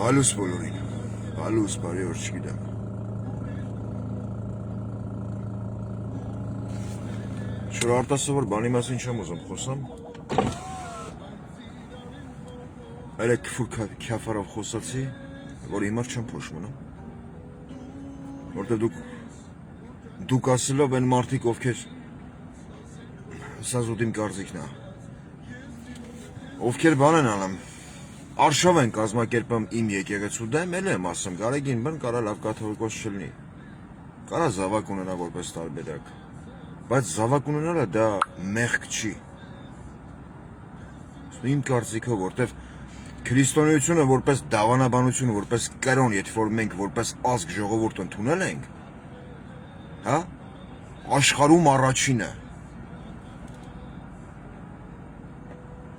Հալուս բոլորին, հալուս բարի օր չգիտեմ։ Շուր արտասովոր բանի մասին չեմ ուզում խոսամ։ Այլ է քֆուր քյաֆարով խոսացի, որ հիմար չեմ փոշմնում։ Որտեղ դուք ասելով են մարդիկ ովքեր սա զուտ իմ կարծիքն է։ Ովքեր բան են անում, արշավ են կազմակերպում իմ եկեղեցու դեմ, էլ եմ ասում, Գարեգին բան կարա լավ կաթողիկոս չլինի։ Կարա զավակ ունենա որպես տարբերակ, բայց զավակ ունենալը դա մեղք չի։ Իմ կարծիքով, որտեվ քրիստոնեությունը որպես դավանաբանություն, որպես կրոն, եթե որ մենք որպես ազգ ժողովուրդ ընդունել ենք, հա, աշխարհում առաջինը։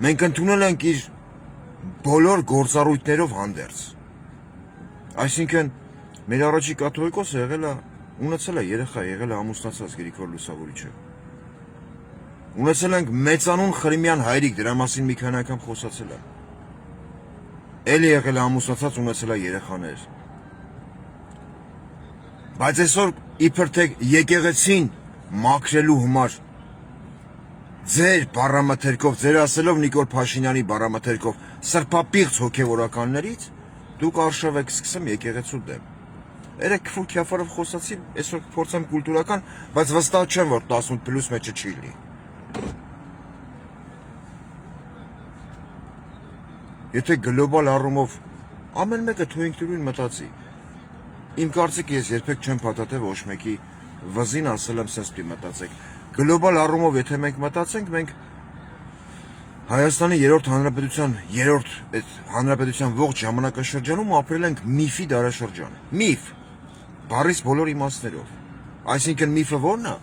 Մենք ընդունել ենք իր բոլոր գործառույթներով հանդերձ։ Այսինքն, մեր առաջի կաթողիկոսը եղել է, ունեցել է երեխա, եղել է ամուսնացած Գրիգոր Լուսավորիչը։ Ունեցել ենք մեծանուն Խրիմյան հայրիկ, դրա մասին մի քանի անգամ խոսացել եմ։ Էլի եղել է ամուսնացած, ունեցել է երեխաներ։ Բայց այսօր իբր թե եկեղեցին մաքրելու համար ձեր բառամթերքով, ձեր ասելով Նիկոլ Փաշինյանի բառամթերքով սրբապիղծ հոգևորականներից դուք արշավ եք սկսում եկեղեցու դեմ։ Երեք քֆուր քյաֆարով խոսացի, այսօր փորձեմ կուլտուրական, բայց վստահ չեմ, որ 18+ մեջը չի լինի։ Եթե գլոբալ առումով ամեն մեկը թույնքտուրին մտածի։ Իմ կարծիքը ես երբեք չեմ փաթաթել ոչ մեկի վզին ասել եմ սենց պիտի մտածեք։ Գլոբալ առումով եթե մենք մտածենք, մենք Հայաստանի երրորդ հանրապետության ողջ ժամանակաշրջանում ապրել ենք միֆի դարաշրջան։ Միֆ, բառից բոլոր իմաստներով։ Այսինքն միֆը ո՞րն է։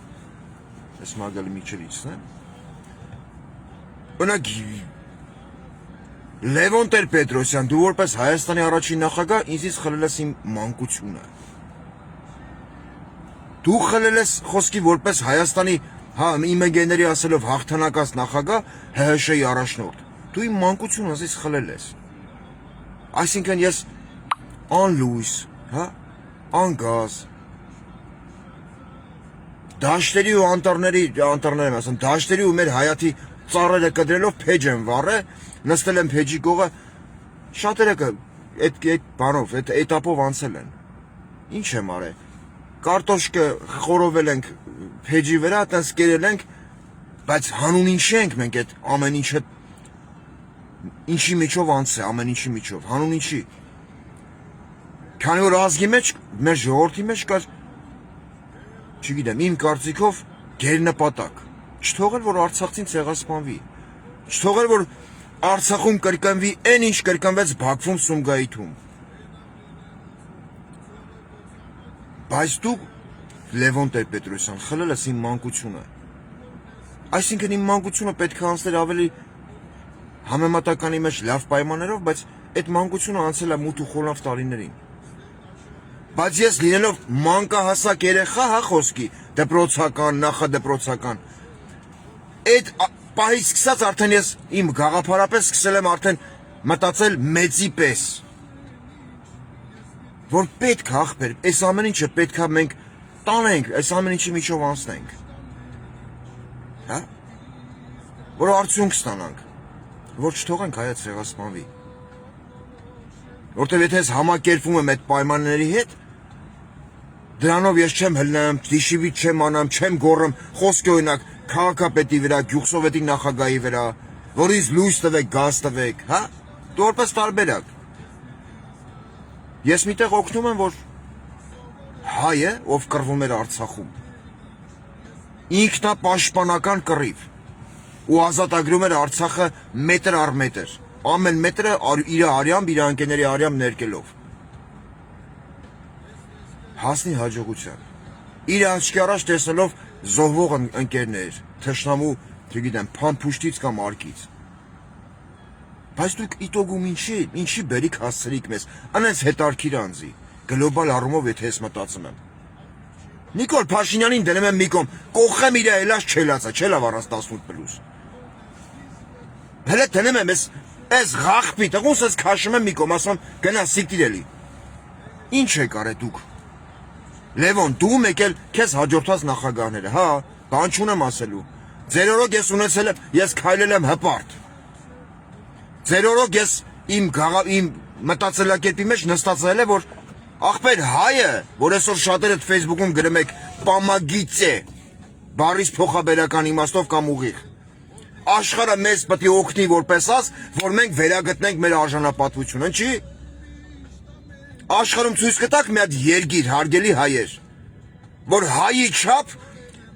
Ես մագալի միջելիցն եմ։ Օրինակ Լևոն Տեր-Պետրոսյան, դու որպես Հայաստանի առաջին նախագահ ինձից խլել ես իմ մանկությունը։ Դու խլել ես խոսքի որպես Հայաստանի, հա, իմեգեների ասելով հաղթանակած նախագահ ՀՀՇ-ի առաջնորդ։ Դու իմ մանկությունը ինձից խլել ես։ Այսինքն ես անլույս, հա, անգազ, դաշտերի ու անտառներ եմ ասում, դաշտերի ու մեր հայաթի ծառերը կդրելով փեջ եմ վառե, նստել եմ փեջի կողը, շատերը այդ բանով, այդ էտապով անցել են։ Ինչ եմ արել։ Կարտոշկը խորովել ենք փեջի վրա, այտենց կերել ենք, բայց հանուն ինչի ենք մենք այդ ամեն ինչը ինչի միջով անցե, ամեն ինչի միջով, հանուն ինչի։ Քանի որ ազգի մեջ, մեր ժողովրդի մեջ կար, չգիտեմ, իմ կարծիքով գերնպատակ, չթողել որ արցախցին ցեղասպանվի, չթողել որ Արցախում կրկնվի այն ինչ կրկնվեց Բաքվում Սումգայիթում։ Բայց դու Լևոն Տեր-Պետրոսյան խլել ես իմ մանկությունը։ Այսինքն իմ մանկությունը պետք է անցներ ավելի համեմատականի մեջ լավ պայմաններով, բայց այդ մանկությունը անցել է մութ ու խոնավ տարիներին։ Բայց ես լինելով մանկահասակ երեխա, հա խոսքի, դպրոցական, նախադպրոցական, այդ պահից սկսած արդեն ես իմ գաղափարապես սկսել եմ արդեն մտածել մեծի պես, որ պետք է ախպեր, այս ամեն ինչը պետք է մենք տանենք, այս ամեն ինչի միջով անցնենք, հա, որ արդյունք ստանանք, որ չթողենք հայը ցեղասպանվի, որտև եթե ես համակերպվում եմ այդ պայմանների հետ, դրանով ես չեմ հլնեմ, դիշիվիտ չեմ անամ, չեմ գոռում, խոսքի օրինակ քաղաքապետի վրա, գյուղսովետի նախագահի վրա, որ ինձ լույս տվեք, գազ տվեք, հա, դու որպես տարբերակ։ Ես միտեղ օգնում եմ, որ հայը, ով կռվում էր Արցախում, ինքնապաշտպանական կռիվ ու ազատագրում էր Արցախը մետր առ մետր, ամեն մետրը իր արյամբ, իր անկերների արյամբ ներկելով։ Հասնի հաջողության։ Իր աչքի առաջ տեսնելով զոհվող ընկերներ, թշնամու, չգիտեմ, փամփուշտից կամ արկից։ Բայց դուք իտոգում ինչի բերիք հասցրիք մեզ, անենց հետարքիր անձի, գլոբալ առումով եթե ես մտածում եմ։ Նիկոլ Փաշինյանին դնում եմ մի կողմ, կողխեմ իր էլած չելածը, չելավ առանց 18+։ Հələ դնում եմ ես Այս ղախպի տղուս ես քաշում եմ մի կողմ, ասում եմ գնա սիկտիր էլի։ Ինչ եք արել դուք։ Լևոն, դու եկել քեզ հաջորդած նախագահները, հա, բան չունեմ ասելու։ Ձեր օրոք ես ունեցել եմ, ես քայլել եմ հպարտ։ Ձեր օրոք ես իմ մտածելակերպի մեջ նստածել է, որ ախպեր հայը, որ այսօր շատերը Facebook-ում գրում եք պամագիծե, բարիս փոխաբերական իմաստով կամ ուղիղ։ Աշխարհը մեզ պետք է օգնի որպես աս, որ մենք վերագտնենք մեր արժանապատվությունը, չի։ Աշխարհում ցույց կտակ մի հատ երգիր հարգելի հայեր, որ հայի չափ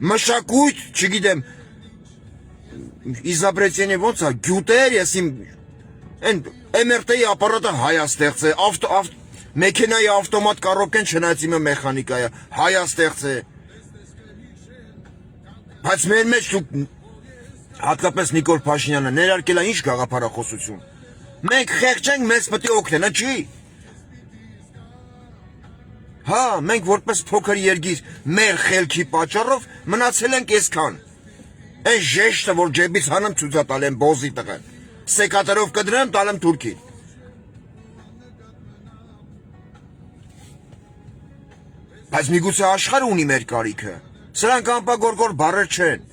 մշակույթ, չգիտեմ, Իզաբրեցյանի ոնց է, գյուտեր, ես իմ այն MRT-ի ապարատը հայա ստեղծ է, մեքենայի ավտոմատ կառոպկեն չնայած իմը մեխանիկա է, հայա ստեղծ է։ Բայց մեր մեջ դուք հատկապես Նիկոլ Փաշինյանը ներարկել է ինչ գաղափարախոսություն։ Մենք խեղճենք, մեզ պետք է օգնեն, չի։ Հա, մենք որպես փոքր երգիր մեր խելքի պատճառով մնացել ենք այսքան։ Այն ժեշտը, որ ջեբից հանում ցույց տալ են բոզի տղեն։ Սեկատերով կդրեմ, տալեմ Թուրքին։ Բայց միգուցե աշխարհը ունի մեր կարիքը։ Սրանք անպագորգոր բառեր չեն։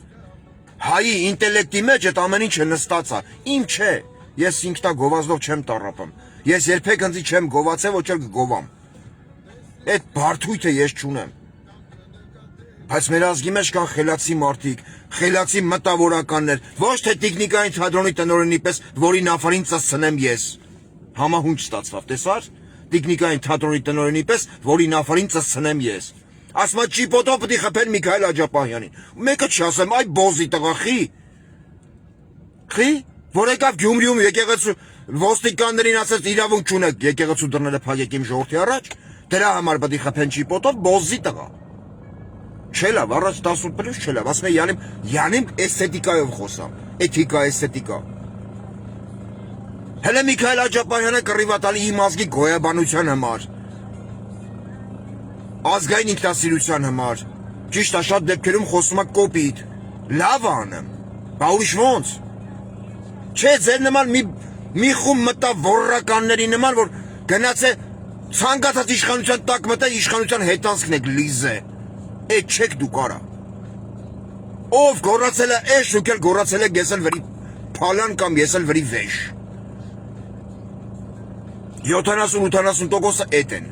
Հայի ինտելեկտի մեջ այդ ամեն ինչը նստած է։ Իմ չէ։ Ես ինքնա գովազդով չեմ տառապում։ Ես երբեք ինձ չեմ գովացել, ոչ էլ կգովամ։ Այդ բարդույթը ես չունեմ։ Բայց մեր ազգի մեջ կան խելացի մարդիկ, խելացի մտավորականներ, ոչ թե տեխնիկային թատրոնի տնօրենի պես, որի նավարին ծծցնեմ ես։ Համահունչ ստացավ, տեսար։ Տեխնիկային թատրոնի տնօրենի պես, որի նավարին ծծցնեմ ես։ Ասма ճիպոտով պետք է խփել Միքայել Աջապահյանին։ Մեկը չասեմ, այ բոզի տղա, խի, որ եկավ Գյումրիում եկեղեցու ոստիկաններին ասեց իրավունք չունեք եկեղեցու դռները փակեք իմ ժողովրդի առաջ, դրա համար պետք է խփեն ճիպոտով, բոզի տղա։ Չէ լավ, առաջ 18 պլյուս չէ լավ, ասում եմ յանիմ էսթետիկայով խոսամ, էթիկա, էսթետիկա։ Հələ Միքայել Աջապահյանը կռիվ տալի իմ ազգի գոյաբանության համար, ազգային ինքնասիրության համար, ճիշտ է շատ դեպքերում խոսում է կոպիտ, լավ անեմ, բա ուրիշ ոնց։ Չէ, ձեր նման մի խումբ մտավորականների նման, որ գնաց է ցանկացած իշխանության տակ մտա իշխանության հետանցքն եք լիզե։ Այդ չեք դուք արա։ Ով գոռացել է էշ, դուք էլ գոռացել եք ես էլ վրի փալան կամ ես էլ վրի վեշ։ 70-80%-ը էդ են։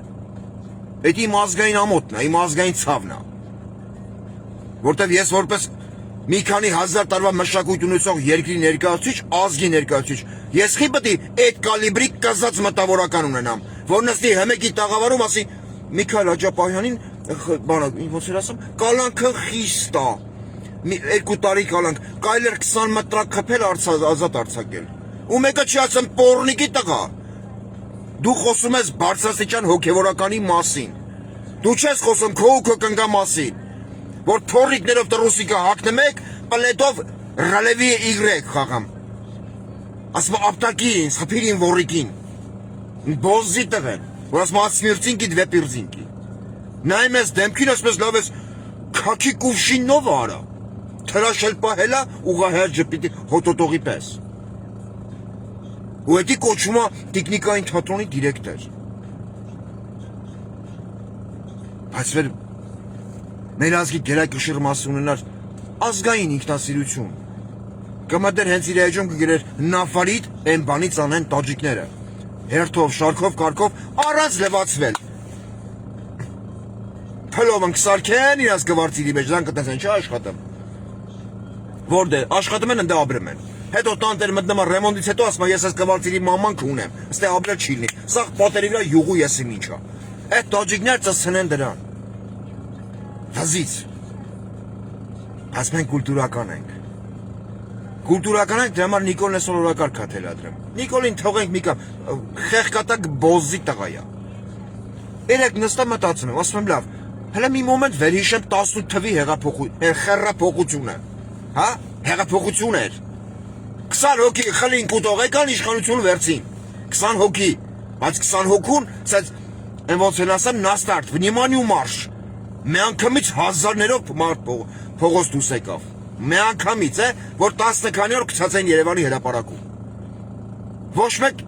Այդ իմ ազգային ամոթն է, իմ ազգային ցավն է։ Որտեվ ես որպես մի քանի հազար տարվա մշակույթ ունեցող երկրի ներկայացուցիչ, ազգի ներկայացուցիչ, ես խի պետք է այդ կալիբրի կզած մտավորական ունենամ, որ նստի հմեկի տաղավարում ասի Միքայել Աջապահյանին բանը, ոնց էր ասում, կալանքը խիստ է, 2 տարի կալանք, կարելի էր 20 մտրակ խփել ազատ արձակել, ու մեկը չի ասում պոռնիկի տղա, դու խոսում ես բարձրաստիճան հոգևորականի մասին, դու չես խոսում քո ու քո կնգա մասին, որ թորիկներով տրուսիկը հակնում եք, պլետով ռալևի Y խաղամ, ասում ապտակին, սխպիրին վորիկին, բոզի տղեն, որ ասում ասմիրցինքի դվե պիրզինքի, նայմ ես դեմքին ասում ես լավ ես քաքի կուվշինով արա, թրաշել պահելա ուղահեր ջպիտի հոտոտողի պես, ու էդի կոչում է տեխնիկային թատրոնի դիրեկտոր, բայց մեր ազգի գերակշիռ մասը ունենար ազգային ինքնասիրություն, կմտեր հենց իր էջում կգրեր նավարիտ են բանից անեն տաջիկները, հերթով, շարքով, կարգով, առանց լվացվել, փլով ընկսարքեն իրաց գվարցիրի մեջ, դան կտեսեն չէ աշխատում, որ դե աշխատում են ընդե աբրում են, հետո տանտեր մտնեմ ռեմոնդից հետո ասում ես այս գվարցիրի մամանք ունեմ, ստե աբրել չի լինի, սաղ պատերի վրա յուղու եսիմ ինչա, այդ տաջիկներ ծծցնեն դրան, Հազից, բայց մենք կուլտուրական ենք, դրա համար Նիկոլն այսօր օրակարգ է թելադրում, Նիկոլին թողենք մի կապ, խեղկատակ բոզի տղա է, երեք նստա մտածում եմ, ասում եմ լավ, հələ մի մոմենտ վերհիշեմ 18 թվի հեղափոխությունը, հա, հեղափոխություն էր, 20 հոգի խլին կուտող եկան իշխանություն վերցին, 20 հոգի, բայց 20 հոգուն, այն ոնց են ասեմ, նաստարտ, վնիմանյու մարշ, Միանգամից հազարներով փողոց դուս եկավ, միանգամից որ 10 քանի օր գցած են Երևանի հրապարակում, Ոչ մեկ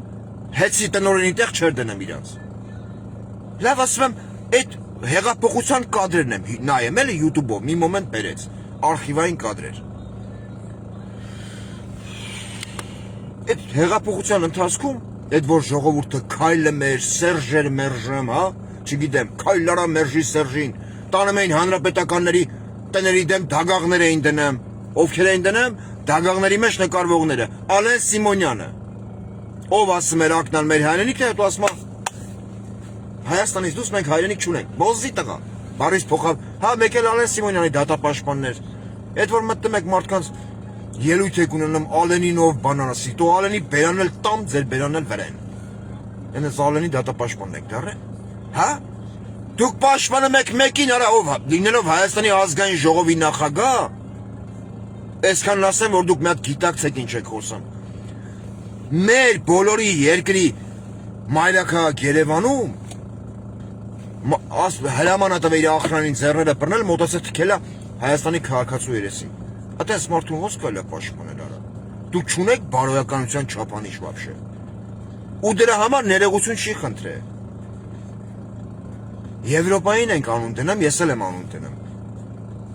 հեցի տնօրենի տեղ չեր դնեմ իրանց։ Լավ ասում եմ, այդ հեղափոխության կադրերն եմ նայեմ էլի YouTube-ով, մի մոմենտ բերեց, արխիվային կադրեր։ Այդ հեղափոխության ընթացքում, այդ որ ժողովուրդը քայլը մեր, Սերժեր մերժեմ, հա, չգիտեմ, քայլարա մերժի Սերժին, տանում էին հանրապետականների տների դեմ դագաղներ էին դնեմ, ովքեր էին դնեմ, դագաղների մեջ նկարվողները, Ալեն Սիմոնյանը, ով ասում էր ակնալ մեր հայրենիքն է, հետո ասում է Հայաստանից դուրս մենք հայրենիք չունենք, բոզի տղա, բարիս փոխավ, հա մեկ էլ Ալեն Սիմոնյանի դատապաշտպաններ, այդ որ մտնում եք մարդկանց ելույթ եք ունենում Ալենին ով բանան ասի, տո Ալենի բերանել տամ, ձեր բերանել վրեն, ենես Ալենի դատապաշտպանն եք դարը, հա, դուք պաշտպանում եք մեկին, արա ով լինելով Հայաստանի ազգային ժողովի նախագահ, այսքան ասեմ, որ դուք մի հատ գիտակցեք ինչ եք խոսում, մեր բոլորի երկրի մայրաքաղաք Երևանում հրաման ա տվել իր ախրանին ձեռները բռնել, մոտացել թքել է Հայաստանի քաղաքացու երեսին։ Այդպես մարդուն ոնց կարելի է պաշտպանել արա։ Դուք չունեք բարոյականության չափանիշ вообще։ Ու դրա համար ներողություն չի խնդրել։ Եվրոպային ենք անուն դնեմ, ես էլ եմ անուն դնեմ։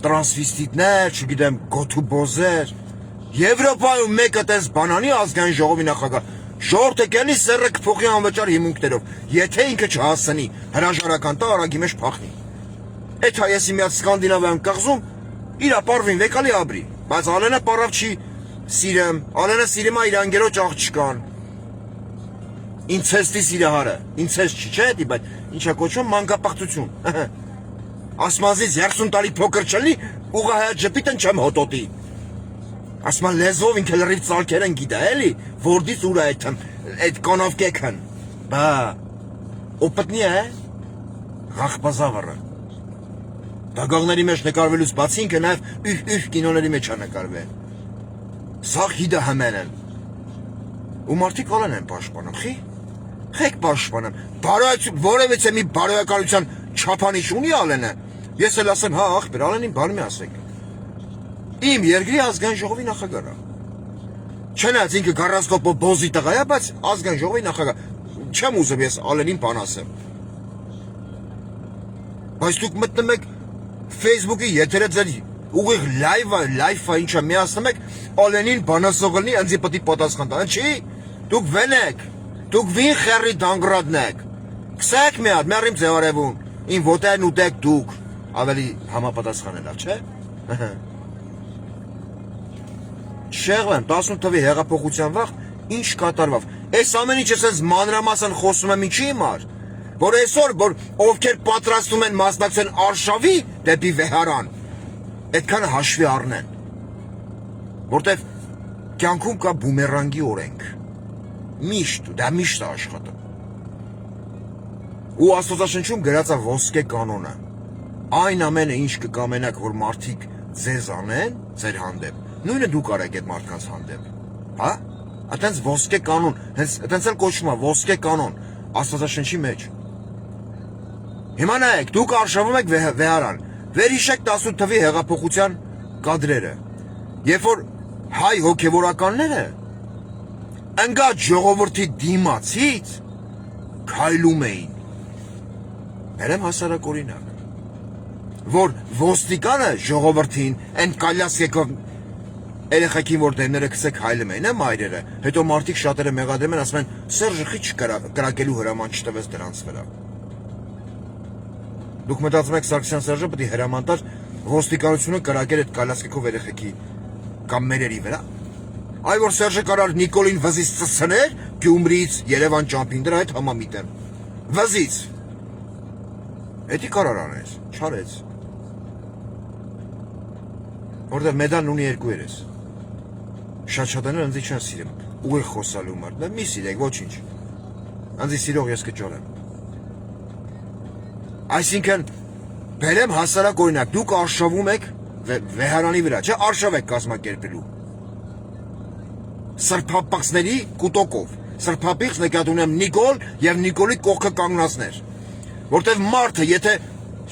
Տրանսվիստիտներ, չգիտեմ, գոթուբոզեր։ Եվրոպայում մեկը տես բանանի ազգային ժողովի նախագահ։ Ժողովուրդը կելի սերը կփոխի անվճար հիմունքներով, եթե ինքը չհասցնի հրաժարական տա արագի մեջ փախնի։ Այդ հայեսի միած Սկանդինավյան կղզում իր ապարվին վեկալի աբրի, բայց Ալենը պարավ չի սիրեմ, Ալենը սիրում է իր անգերոջ աղջկան։ Ինցեստի սիրահարը, ինցեստ չի, չէ՞ դի, բայց ինչա կոչվում մանկապարտություն։ Ասմազից 30 տարի փոքր չլի, ուղղահայաց ժպիտն չեմ հոտոտի։ Ասման լեզվով ինքը լրիվ ծալքերեն գիտա, էլի, որդից ուր է այդ կոնովկեքն, բա, օպտնի է, ղախպազավարը, դագաղների մեջ նկարվելուց բացի ինքը նաև ուհ կինոների մեջ է նկարվել, սաղ հիդը հմեն են, ու մարդիկ ալեն են պաշպանում, խեք պաշպանեմ, որևիցե մի բարոյականության չափանիշ ունի Ալենը, ես էլ ասեմ, հա ախպեր, Ալենին բան մի ասեք, իմ երկրի ազգային ժողովի նախագահը։ Չնայած ինքը գարասկոպով բոզի տղա է, բայց ազգային ժողովի նախագահ։ Չեմ ուզում ես Ալենին բան ասեմ։ Բայց դուք մտնում եք Facebook-ի եթերը ձեր ուղիղ լայվը ինչա միացնում եք Ալենին բանասողլնի ինձ պետք է պատասխան տա։ Չի։ Դուք վեն եք։ Դուք վին խերի դանգրադն եք։ Քսեք մի հատ, մեռիմ ձևարևուն։ Ին ոտերն ուտեք դուք։ Ավելի համապատասխան է լավ, չէ՞։ Շեղվեմ, 18 թվի հեղափոխության վաղ ինչ կատարվավ։ Այս ամեն ինչը ես մանրամասն խոսում եմ ինչի համար, որ այսօր որ ովքեր պատրաստում են մասնակցեն արշավի դեպի վեհարան, այդքան հաշվի առնեն։ Որտեվ կյանքում կա բումերանգի օրենք։ Միշտ, դա միշտ է աշխատում։ Ու Աստվածաշնչում գրած է ոսկե կանոնը։ Այն ամենը ինչ կկամենաք որ մարդիկ ձեզ անեն, ձեր հանդեպ, նույնը դուք արեք այդ մարդկանց հանդեպ, հա? Այդտենց ոսկե կանոն, այդտենց էլ կոչվում է ոսկե կանոն Աստվածաշնչի մեջ։ Հիմա նայեք, դուք արշավում եք վեհարան, վերհիշեք 18 թվի հեղափոխության կադրերը, երբ որ հայ հոգևորականները ընկած ժողովրդի դիմացից քայլում էին։ Բերեմ հասարակ օրինակ, որ ոստիկանը ժողովրդին այն կալյասկեքով երեխեքին որ դեմները քսեք հայլում են, մայրերը, հետո մարդիկ շատերը մեղադրում են, ասում են Սերժը խիչ կրակելու հրաման չտվեց դրանց վրա։ Դուք մտածում եք Սարգսյան Սերժը պետք է հրաման տար ոստիկանությունը կրակել այդ կալյասկեքով երեխեքի կամ մերերի վրա։ Այ որ Սերժը կարար Նիկոլին վզից ծցներ Գյումրիից Երևան ճամփին դրա հետ համամիտեն։ Վզից։ Էդի կարար անես, չարեց։ Որտեղ մեդալն ունի երկու երես։ Շատ-շատաները ինձ չեն սիրում, ուղիղ խոսալու մարդ, մի սիրեք, ոչինչ։ Ինձ սիրող ես կճորեմ։ Այսինքն, բերեմ հասարակ օրինակ, դուք արշավում եք վեհարանի վրա, չէ, արշավ եք կազմակերպելու։ Սրբապղծների կուտոկով, սրբապիղծ նկատի ունեմ Նիկոլ եւ Նիկոլի կողքը կանգնածներ։ Որտեվ մարդը, եթե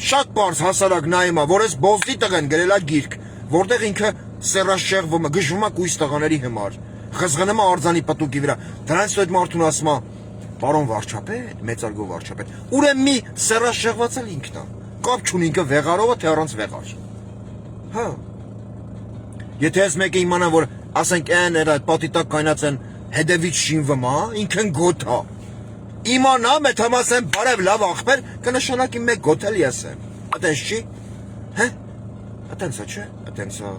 շատ բարձ հասարակ նայում է, որ այս բոզդի տղեն գրել է գիրք, որտեղ ինքը սերաշեղվում է, գժվում է կույս տղաների համար, Խզղնում է արձանի պատուկի վրա։ Դրանից հետո մարդուն ասում է, պարոն վարչապետ, մեծարգո վարչապետ, ուրեմն մի սերաշ շեղվածել ինքն է։ Կապ չունի ինքը վեղարով է, թե առանց վեղար։ Հա։ Եթե ես մեկը իմանա, որ ասենք այն այդ պատի տակ կայնած են հետևից շինվում է, ինքն գոթ է։ Իմանա, մեթամասեն բարև լավ ախպեր, կնշանակի մեկ գոթել եսեմ։ Այդպես չի։ Հա։ Այդպես է, չէ՞։ Այդպես է։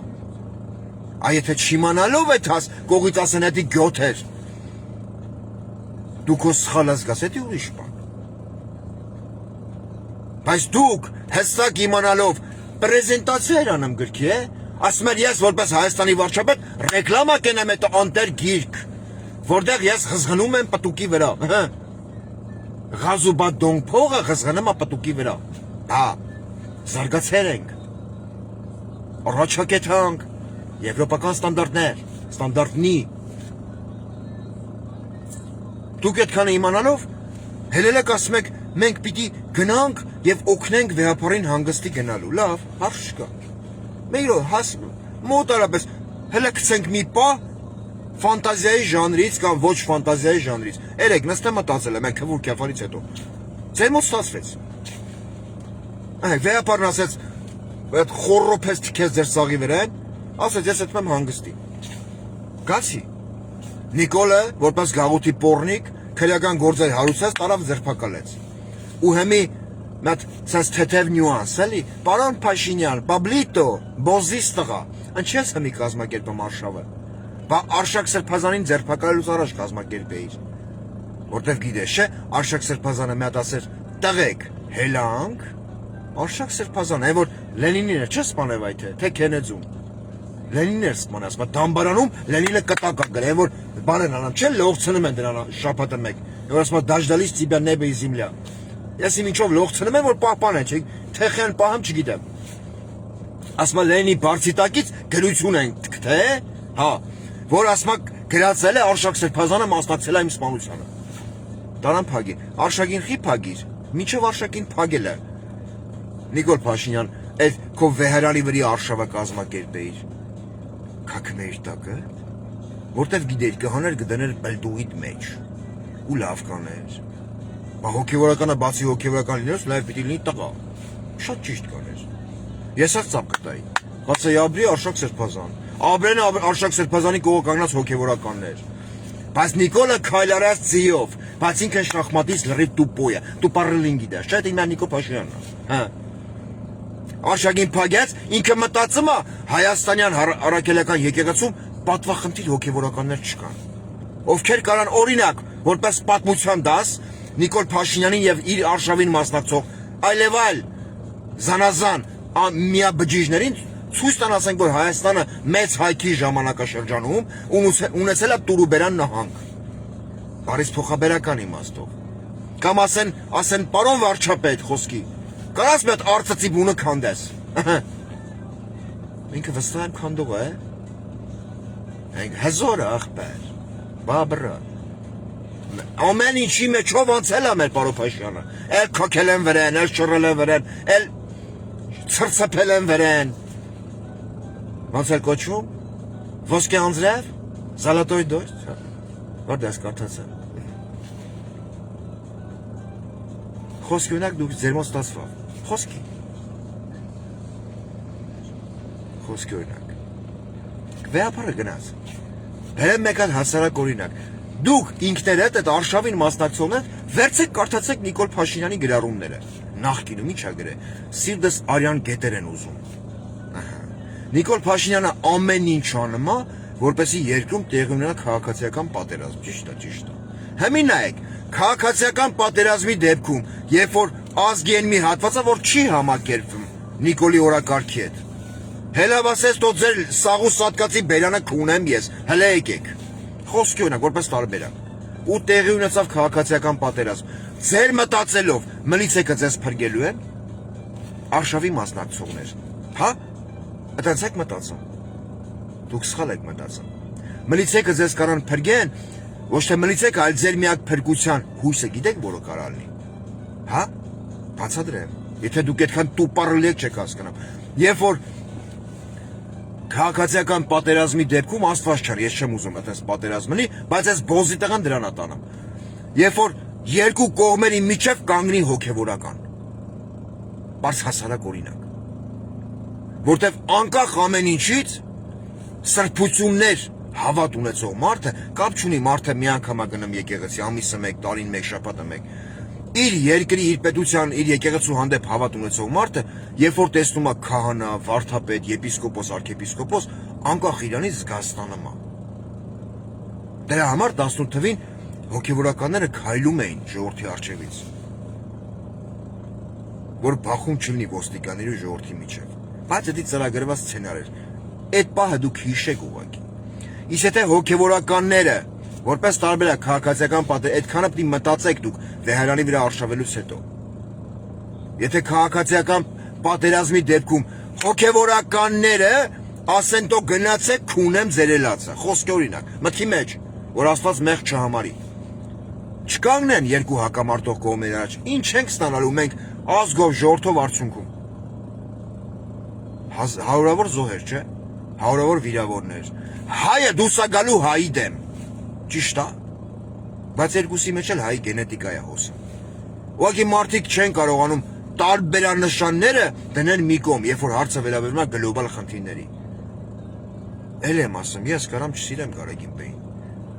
Այ եթե չիմանալով է թաս, կողից ասեն հետի գյոթ էր։ Դուք ու սխալ ասգաս, հետի ուրիշ բան։ Բայց դուք հստակ իմանալով պրեզենտացիա էր անում գրքի, ասում էր ես որպես Հայաստանի վարչապետ ռեկլամա կենեմ այդ անտեր գիրք, որտեղ ես խզղնում եմ պտուկի վրա։ Ղազուբա դոնք փողը խզղնում է պտուկի վրա։ Հա, զարգացել ենք։ Առաջակետ հանք, եվրոպական ստանդարտներ, ստանդարտնի։ Դուք այդքանը իմանալով, հելելեք ասում եք, մենք պիտի գնանք և օգնենք վեհապարին հանգստի գնալու, լավ, հարց չկա։ Մենք մոտ արապես, հելը կցենք մի պա, ֆանտազիայի ժանրից կամ ոչ ֆանտազիայի ժանրից։ Երեք նստեմ մտածել եմ, քվուր կյաֆարից հետո։ Ձեր մոտ ստացվեց։ Վեհապարն ասեց, այդ խոռոփես թքեց ձեր սաղի վրան, ասեց ես այդպես եմ հանգստի։ Գացի։ Նիկոլը, որպես գաղութի պոռնիկ, քրեական գործեր հարուցած, տարավ ձերբակալեց։ Ու հիմի մատ sense թեթև նյուանս, էլի, պարոն Փաշինյան, Պաբլիտո, Բոզիս տղա, ինչպես հիմի կազմակերպում արշավը։ Բա Արշակ Սրբազանին ձերբակալելուց առաջ կազմակերպեիր։ Որտեվ գիտես, չէ, Արշակ Սրբազանը մի հատ ասեր, տղեկ, հելանք, Արշակ Սրբազանը, այն որ Լենինին է, չէ՞ սպանել այդ թե Քենեդզուն։ Լենինն էր սպանել, ասում է, դամբարանում Լենինը կտակ է գրել, այն որ բան են անում, չէ, լողցնում են դրան շաբաթը մեկ։ Որ ասում է, դաժդալից тебя небо и земля։ Ես ինչով լողցնում եմ, որ պահպանեն, չէ, թեխեն պահեմ չգիտեմ։ Ասում է Լենինի բարձիտակից գրություն են թե, հա, որ ասում է գրածել է Արշակ Սրբազանը մասնակցել է իմ սպանությանը։ Տարան փագի, Արշակին խի փագիր, միջև Արշակին փագել է։ Նիկոլ Փաշինյան, այդ քո վեհարանի վրի արշավը կազմակերպեիր։ Քաքմեիր տակը, որտեվ գիտեիր կհաներ կդներ բլդուիդ մեջ, ու լավ կաներ։ Բա հոգևորականը բացի հոգևորական լինելուց նաև պիտի լինի տղա, շատ ճիշտ կաներ։ Ես էլ ծապ կտայի, հացեի աբրի Արշակ Սրբազան, աբրեն Արշակ Սրբազանի կողը կանգնած հոգևորականներ։ Բայց Նիկոլը քայլարած ձիով, բայց ինքն շախմատից լրիվ տուպոյ է, տուպարելին գիտես, չէ՞ դե Նիկոլ Փաշինյանն է, հա։ Արշակին փագեց, ինքը մտածում է հայաստանյան առաքելական եկեղեցում պատվախնդիր հոգևորականներ չկան։ Ովքեր կարան օրինակ, որպես պատմության դաս, Նիկոլ Փաշինյանին եւ իր արշավին մասնակցող այլև այլ զանազան միաբջիջներին ցույց տան, ասենք, որ Հայաստանը մեծ հայքի ժամանակաշրջանում ունեցել է Տուրուբերան նահանգ։ Բարիս փոխաբերական իմաստով։ Կամ ասեն պարոն վարչապետ խոսքի, կարաս մի հատ արծծի բունը քանդես։ Ինքը վստահ եմ քանդող է։ Ենք հզորը ախպեր, բաբրը։ Ամեն ինչի մեջով անցել է մեր պարոն Փաշինյանը։ Էլ քոքել են վրան, էլ շռել են վրան, էլ ցրցփել են վրան։ Ոնց է կոչվում։ Ոսկե անձրև, Զալատոյ դոյց։ Որտե՞ղ ես կարդացել։ Խոսքի ունակ դուք ձեր մոտ ստացվավ։ Խոսքի օրինակ։ Վեհապարը գնաց։ Հենց մեկ հատ հասարակ օրինակ։ Դուք ինքներդ այդ արշավին մասնակցողներ վերցեք կարդացեք Նիկոլ Փաշինյանի գրառումները։ Նախկինում ի՞նչ է գրել։ Սիրտս արյան գետեր են ուզում։ Նիկոլ Փաշինյանը ամեն ինչ անում է, որպեսզի երկրում տեղի ունենա քաղաքացիական պատերազմ։ Ճիշտ է, ճիշտ է։ Հիմա նայեք, քաղաքացիական պատերազմի դեպքում, երբ որ ազգի են մի հատվածը, որ չի համակերպվում Նիկոլի օրակարգի հետ։ Հելավ ասես, թող ձեր սաղու սատկացի բերանը կունեմ ես, հələ եկեք։ Խոսքի օրինակ, որպես տարբերակ։ Ու տեղի ունեցավ քաղաքացիական պատերազմ։ Ձեր մտածելով միլիցիայը ձեզ փրկելու են, արշավի մասնակցողներ։ Հա? Այդպես եք մտածում։ Դուք սխալ եք մտածում։ Միլիցիայը ձեզ կարան փրկեն, ոչ թե միլիցիայը, այլ ձեր միակ փրկության հույսը գիտեք որը կարա լինի։ Հա? Բացատրեմ։ Եթե դուք այդքան տուպարել չեք հասկանում։ Երբ որ քաղաքացիական պատերազմի դեպքում Աստված չար, ես չեմ ուզում այդպես պատերազմ լինի, բայց այս բոզի տղան դրան է տանում։ Երբ որ երկու կողմերի միջև կանգնի հոգևորական։ Բարձ հասարակ օրինակ։ Որտեվ անկախ ամեն ինչից սրբություններ հավատ ունեցող մարդը կապ չունի մարդը մի անգամ գնում եկեղեցի ամիսը 1, տարին 1, շաբաթը 1։ Իր երկրի, իր պետության, իր եկեղեցու հանդեպ հավատ ունեցող մարդը, երբ որ տեսնում է քահանա, վարդապետ, եպիսկոպոս, արքեպիսկոպոս, անկախ իրանից զգաստանում է։ Դրա համար 18 թվին հոգևորականները քայլում էին ժողովրդի առջևից, որ բախում չլինի ոստիկանների ու ժողովրդի միջև։ Բայց դա ծրագրված սցենար էր։ Այդ պահը դուք հիշեք ուղղակի։ Իսկ եթե հոգևորականները, որպես տարբերակ քաղաքացիական պատերազմ, այդքանը պետք է մտածեք դուք Վեհարանի վրա արշավելուց հետո։ Եթե քաղաքացիական պատերազմի դեպքում հոգևորականները ասեն տո գնացեք քունեմ ձերելացը, խոսքի օրինակ, մտքի մեջ, որ Աստված մեղք չհամարի։ Չկանգնեն երկու հակամարտող կողմերի առաջ, ինչ ենք ստանալու մենք ազգով ժողովրդով արդյունքում։ Հարյուրավոր զոհեր, չէ՞։ Հարյուրավոր վիրավորներ։ Հայը դուսագալու հայի դեմ։ Ճիշտ է։ Բայց երկուսի մեջ էլ հայի գենետիկա է հոսում։ Ուղղակի մարդիկ չեն կարողանում տարբերանշանները դնել մի կողմ, երբ որ հարցը վերաբերում է գլոբալ խնդիրների։ Էլ եմ ասում, ես կարամ չսիրեմ Գարեգին Բեին,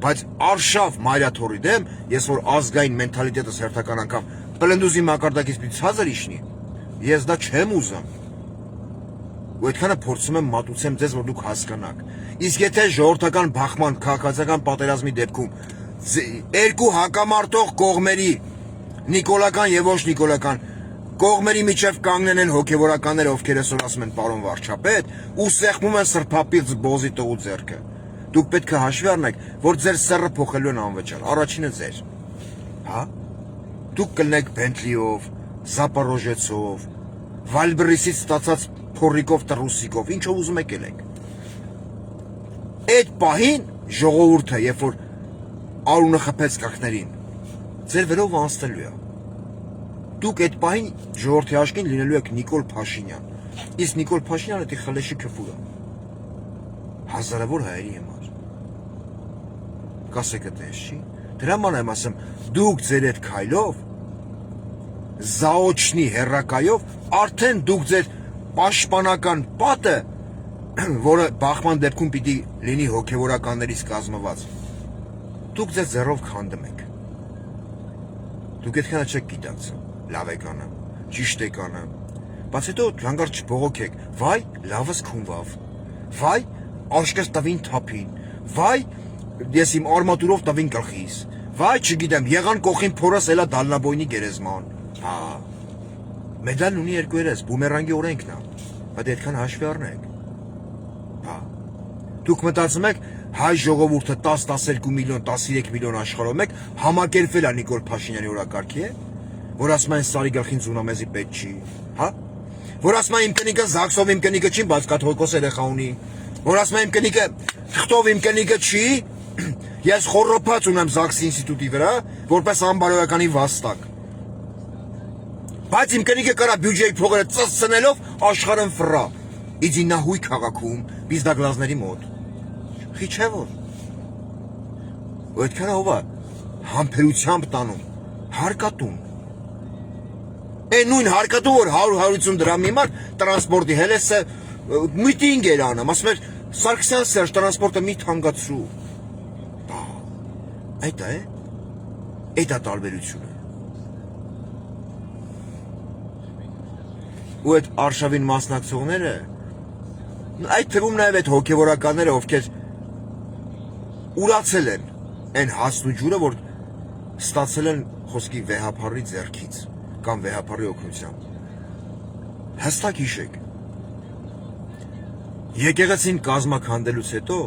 բայց արշավ մայրաթորի դեմ, ես որ ազգային մենթալիտետս հերթական անգամ պլնդուզի մակարդակից պիտի ցածր իջնի, ես դա չեմ ուզում։ Ու այդքանը փորձում եմ մատուցեմ ձեզ, որ դուք հասկանաք։ Իսկ եթե ժողովրդական բախման, քաղաքացիական պատերազմի դեպքում երկու հակամարտող կողմերի նիկոլական եւ ոչ նիկոլական կողմերի միջև կանգնեն են հոգևորականները, ովքեր այսօր ասում են պարոն վարչապետ, ու սեղմում են սրբապիղծ բոզի տղու ձեռքը, դուք պետք է հաշվի առնեք, որ ձեր սեռը փոխելու են անվճար, առաջինը ձեր, հա, դուք կլնեք Բենթլիով, Զապորոժեցով, Վալբրիսից ստացած փորիկով, տրուսիկով, ինչով ուզում եք ելեք։ Այդ պահին ժողովուրդը, երբ որ արունը խփեց կրկներին, ձեր վերով անցնելու է։ Դուք այդ պահին ժողովրդի աչքին լինելու եք Նիկոլ Փաշինյան, իսկ Նիկոլ Փաշինյանը դի խլեշի քֆուր է։ Հազարավոր հայերի համար։ Կասեք այդպես չի։ Դրա ման եմ ասում, դուք ձեր այդ քայլով, զաոչնի հերրակայով, արդեն դուք ձեր պաշտպանական պատը, որը բախման դեպքում պիտի լինի հոգևորականներից կազմված, դուք ձեր ձեռով քանդում եք։ Դուք այդքանը չեք գիտակցում, լավ եք անում, ճիշտ եք անում, բայց հետո հանգարց չբողոքեք, վայ, լավս քունվավ, վայ, աշկես տվին թափին, վայ, ես իմ արմատուրով տվին գլխիս, վայ, չգիտեմ, եղան կողին փորս էլա դալնաբոյնի գերեզման, հա, մեդալն ունի երկու երես, բումերանգի օրենքն է, բայց այդքան հաշվի առնեք, հա, դուք մտածում եք, հայ ժողովուրդը 10-12 միլիոն, 13 միլիոն աշխարհով մեկ համակերպվել է Նիկոլ Փաշինյանի օրակարգի է, որ ասում են Սարի գլխին զունամեզի պետք չի, հա, որ ասում են իմ կնիկը Զաքսով իմ կնիկը չի, բայց կաթողիկոս երեխա ունի, որ ասում են իմ կնիկը Թղթով իմ կնիկը չի, ես խոռոփած ունեմ Զաքսի ինստիտուտի վրա, որպես անբարոյականի վաստակ, բայց իմ կնիկը կարա բյուջեի փողերը ծծցնելով աշխարհն ֆռա, իձի նահույ քաղաքում, բիզդագլազների մոտ, խի չէ որ, ու այդքանը ով է, համբերությամբ տանում, հարկատում, նույն հարկատում, որ 100-150 դրամի համար տրանսպորտի հելեսը միտինգ էր անում, ասում էր Սարգսյան Սերժ տրանսպորտը մի թանկացրու, այդ է, այդ է տարբերությունը, ու այդ արշավին մասնակցողները, այդ թվում նաև այդ հոգևորականները, ովքեր ուրացել են այն հասն ու ջուրը, որ ստացել են խոսքի վեհափառի ձեռքից կամ վեհափառի օգնությամբ։ Հստակ հիշեք, եկեղեցին կազմաքանդելուց հետո,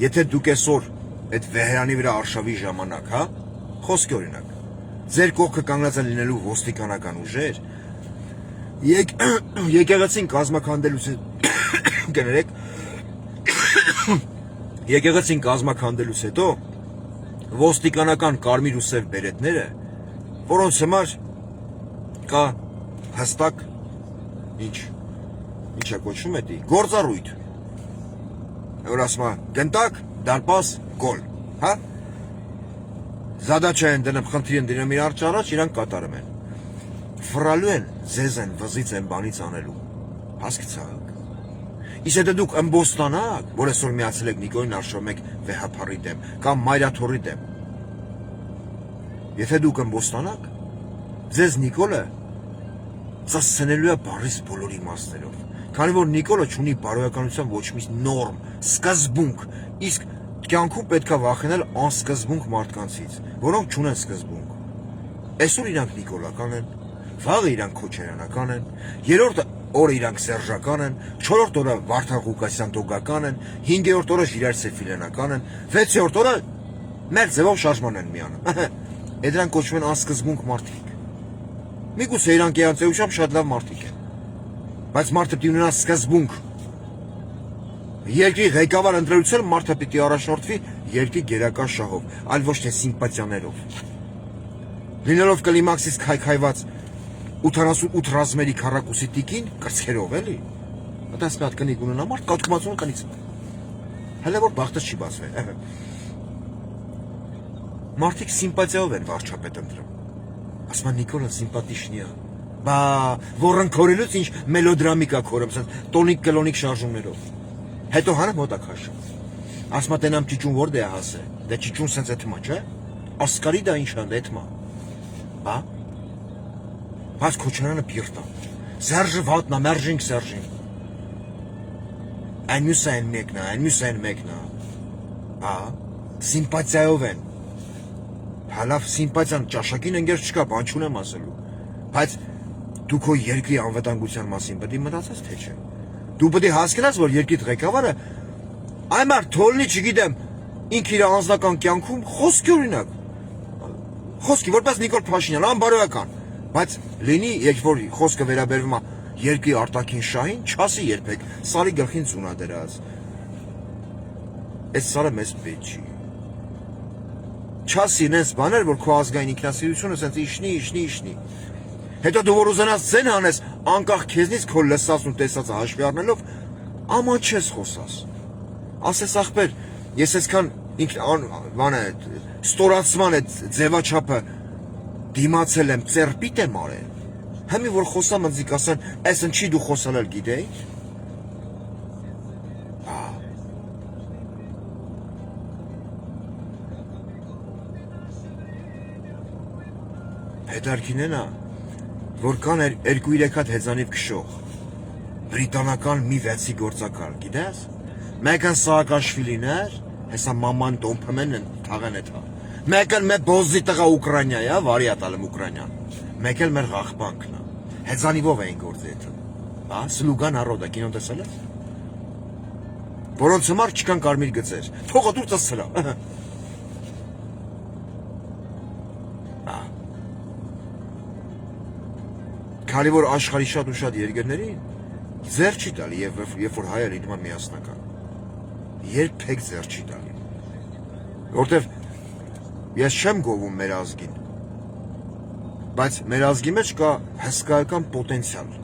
եթե դուք այսօր այդ վեհերանի վրա արշավի ժամանակ, հա, խոսքի օրինակ, ձեր կողքը կանգնած են լինելու ոստիկանական ուժեր, եկեղեցին կազմաքանդելուց կներեք, եկեղեցին կազմաքանդելուց հետո ոստիկանական կարմիր ու սև բերետները, որոնց համար կա հստակ ինչ է կոչվում էդի, գործառույթ, որ ասում է գնտակ, դարպաս, գոլ, հա։ Զադաչա են դնում, խնդիր են դնում իր առաջ, իրանք կատարում են։ Վռալու են, ձեզ են, վզից են բանից անելու։ Հասկացաք։ Իսկ եթե դուք ըմբոստանաք, որ այսօր միացել եք Նիկոլին Արշավմեկ վեհափարի դեմ կամ Մայրաթորի դեմ, եթե դուք ըմբոստանաք, ձեզ Նիկոլը ծածկելու է բառից բոլոր իմաստներով, քանի որ Նիկոլը չունի բարոյականության ոչ մի նորմ, սկզբունք, իսկ կյանքում պետք է վախենալ անսկզբունք մարդկանցից, որոնք չունեն սկզբունք։ Այսօր իրանք նիկոլական են, վաղը իրանք քոչարյանական են, երրորդ օրը իրանք սերժական են, չորրորդ օրը Վարդան Ղուկասյան դոգական են, հինգերորդ օրը Ժիրայր Սեֆիլյանական են, վեցերորդ օրը մեր ձևով շարժման են միանում։ Այդ դրանք կոչվում են անսկզբունք մարդիկ։ Միգուցե իրանք երանցեությամբ շատ լավ մարդիկ են, բայց մարդը պիտի ունենա սկզբունք։ Երկրի ղեկավար ընտրելուց մարդը պիտի առաջնորդվի երկրի գերական շահով, այլ ոչ թե սիմպատիաներով։ Լինելով կլիմաքսից քայքայված 88 ռազմերի քառակուսի տիկին կրծքերով էլի։ Այդպես մի հատ կնիկ ունենա մարդ կաթկումացուն կնից։ Հələ որ բախտը չի բացվել։ Մարդիկ սիմպատիայով են վարչապետ ընտրում։ Ասում են Նիկոլը սիմպատիշնի է։ Բա որն քորելուց ինչ մելոդրամիկա քորում, տոնիկ կլոնիկ շարժումներով։ Հետո հանը մոտա քաշում։ Ասում տենամ ճիճուն որդ է հասե։ Դե ճիճուն սենց էթմա, չէ։ Ասկարի դա ինչ ան էթմա։ Բա։ Բայց Քոչարյանը բիրտա։ Սերժը վատնա, մերժինք Սերժին։ Այն մյուսը այն մեկն է, այն մյուսը այն մեկն է։ Բա, սիմպատիայով են։ Հալավ սիմպատիան ճաշակին ընկեր չկա, բան չունեմ ասելու։ Բայց դու քո երկրի անվտանգության մասին պետք է մտածես թե չէ։ Դու պետք է հասկանաս, որ երկրի ղեկավարը այմար թոլնի, չգիտեմ, ինք իր անձնական կյանքում խոսքի օրինակ։ Խոսքի որպես Նիկոլ Փաշինյան, անբարոյական, բայց լինի, երբ որ խոսքը վերաբերվում է երկրի արտաքին շահին, չասի երբեք, սարի գլխին ծունա դրած։ Այս սարը մեզ պետք չի։ Չասի նենց բաներ, որ քո ազգային ինքնասիրությունը սենց իշնի։ Հետո դու որ ուզենաս ձեն հանես, անկախ քեզնից քո լսածն ու տեսածը հաշվի առնելով, աման չես խոսաս։ Ասես ախպեր, ես այսքան բանը ստորացման այդ ձևաչափը դիմացել եմ, ծերպիտ եմ արել։ Հիմի որ խոսամ ընձիկ ասեն, այս ընչի դու խոսալել գիտեի։ Հետարքին է, որ կան 2-3 հատ հեծանիվ քշող, բրիտանական մի 6-ի գործակալ, գիտես, մեկն Սաակաշվիլին էր, հեսա մաման տոմփմեն են թաղեն էթա, մեկն մեր բոզի տղա Ուկրաինա է, վարի ատալեմ Ուկրաինան, մեկն մեր ղախբանքն է, հեծանիվով էին գործի էթա, Սլուգան առոդը, կինոն տեսել ես, որոնց համար չկան կարմիր գծեր, թողը դուր ծսցլա, քանի որ աշխարհի շատ ու շատ երկրներին ձեռ չի տալի եւ երբ որ հայը լինում է միասնական երբեք ձեռ չի տալի որտեվ ես չեմ գովում մեր ազգին բայց մեր ազգի մեջ կա հսկայական պոտենցիալ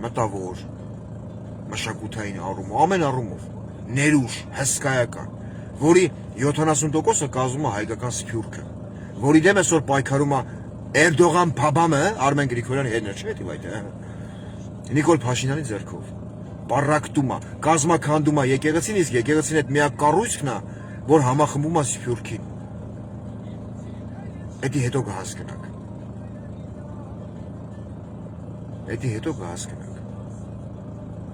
մտավոր մշակութային առումով ամեն առումով ներուժ հսկայական որի 70%-ը կազմում է հայկական սփյուռքը որի դեմ այսօր պայքարում է Էրդողան Փաբամը Արմեն Գրիգորյանի հետն չէ՞ դի վայտը Նիկոլ Փաշինյանի ձեռքով պարակտում է կազմականդում է եկեղեցին իսկ եկեղեցին այդ միակ կառույցն է որ համախմբում է սփյուռքին Էդի հետո կհասկանաք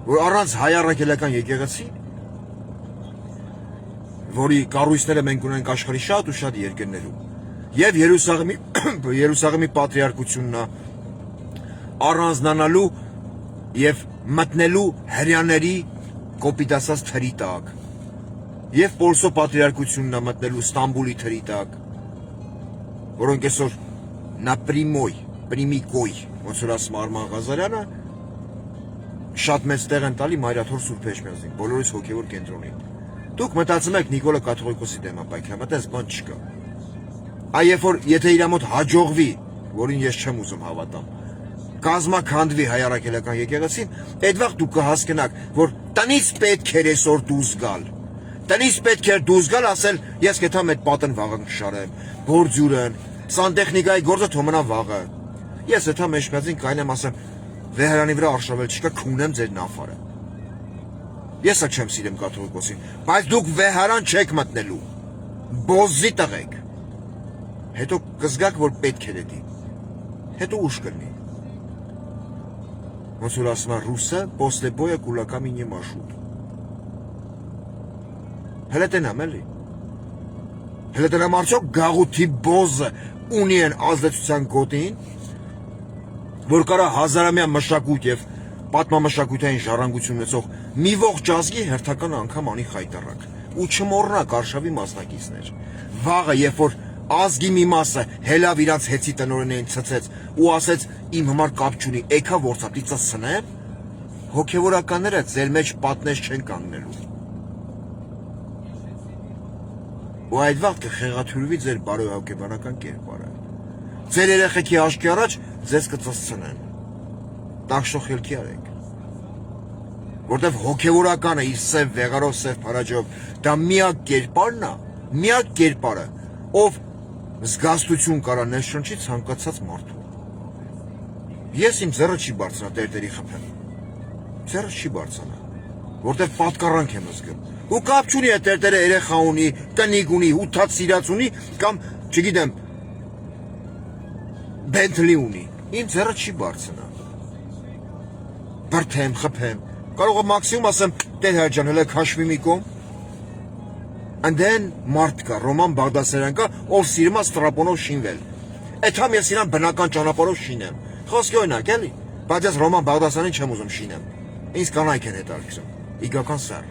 որ առանց հայ առաքելական եկեղեցի որի կառույցները մենք ունենք աշխարհի շատ ու շատ երկրներում Եվ Երուսաղեմի պատրիարքությունն է առանձնանալու եւ մտնելու հрьяաների կոպիտ ասած թրի տակ եւ Պոլսո պատրիարքությունն է մտնելու Ստամբուլի թրի տակ որոնք այսօր պրիմիկոյ ոնց որ ասում Արման Ղազարյանը շատ մեծ տեղ են տալի Մայրաթոր Սուրբ Էջմիածին բոլորից հոգեվոր կենտրոնին դուք մտածում եք Նիկոլը կաթողիկոսի դեմ է պայքարում այդպես բան չկա Այ որ եթե իր մոտ հաջողվի, որին ես չեմ ուզում հավատամ, կազմականդվի հայ առաքելական եկեղեցին, այդ վաղ դուք կհասկանաք, որ տնից պետք էր այսօր դուրս գալ։ Տնից պետք էր դուրս գալ, ասել, ես կեթամ այդ պատն վաղը կշարեմ, գործյուրն, սանտեխնիկայի գործը թոմնա վաղը։ Ես էթա մեջմեծին կայնեմ ասեմ, վեհարանի վրա արշավել չկա, քունեմ ձեր նավարը։ Ես չեմ սիրեմ կաթողիկոսին, բայց դուք վեհարան չեք մտնելու։ Բոզի տղեկ։ Հետո կզգաք, որ պետք է դի։ Հետո ուշ կլինի։ Ոնց որ ասում են ռուսը, после боя кулаками не машут։ Հələ տենամ էլի։ Հələ տենամ արդյոք գաղութի բոզը ունի են ազդեցության գոտին, որ կարա հազարամյա մշակույթ եւ պատմամշակութային ժառանգություն ունեցող մի ողջ ազգի հերթական անգամ անի խայտարակ ու չմոռնակ արշավի մասնակիցներ։ Վաղը, երբ որ ազգի մի մասը հելավ իրանց հեծի տնօրենին ցցեց ու ասեց իմ համար կապ չունի, եկա որցապից սնեմ, հոգևորականները ձեր մեջ պատնեշ չեն կանգնելու։ Ու այդ վաղ կխեղաթյուրվի ձեր բարոյահոգեբանական կերպարը։ Ձեր երեխեքի աչքի առաջ ձեզ կծծցնեն։ Տախշող ելքի արեք։ Որտեվ հոգևորականը իր սև վեղարով, սև փարաջով, դա միակ կերպարն է, միակ կերպարը, ով զգաստություն կարա ներշնչի ցանկացած մարդու։ Ես իմ ձեռը չի բարձրանա տերտերի խփեմ։ Ձեռը չի բարձրանա, որտեվ պատկառանք եմ զգում։ Ու կապ չունի է տերտերը երեխա ունի, տնիկ ունի, ութած սիրած ունի, կամ, չգիտեմ, Bentley ունի, իմ ձեռը չի բարձնա։ Բրթեմ, խփեմ, կարող է մաքսիմում ասեմ, տեր Հայջան, հələ քաշվի մի կողմ։ And then մարդ կա, Ռոման Բաղդասարյան կա, ով սիրում է ստրապոնով շինվել։ Այդ համ ես իրան բնական ճանապարհով շինեմ։ Խոսքի օրինակ, էլի, բայց ես Ռոման Բաղդասարյանին չեմ ուզում շինեմ։ Ինձ կանայք են հետաքրքրում, իգական սար։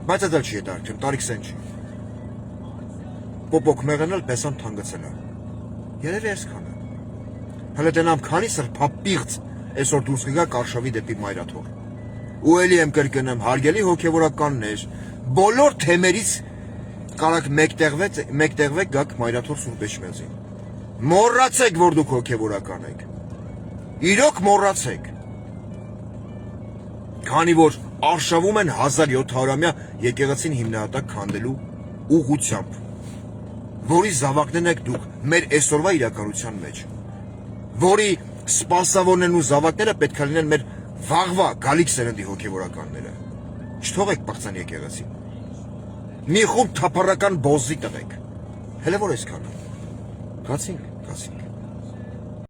Բայց դա չի հետաքրքրում, տարիքսեն չի։ Պոպոկ մեղենել պեսան թանգացել է։ Երևի այսքանը։ Հələ տենամ քանի սրբապիղծ այսօր դուրս կգա Կարշավի դեպի Մայրաթոր։ Ու էլի եմ կրկնեմ, հարգելի հոգևորականներ, բոլոր թեմերից կարաք մեկտեղվեք գաք Մայրաթոր Սուրբ Էջմիածին։ Մոռացեք, որ դուք հոգևորական եք։ Իրոք մոռացեք։ Քանի որ արշավում են 1700-ամյա եկեղեցին հիմնահատակ քանդելու ուղղությամբ, որի զավակներն եք դուք մեր այսօրվա իրականության մեջ, որի սպասավորներն ու զավակները պետք է լինեն մեր վաղվա գալիք սերնդի հոգևորականները։ Չթողեք պղծան եկեղեցին։ Մի խումբ թափառական բոզի տվեք։ Հələ որ այսքանը։ Կացինք։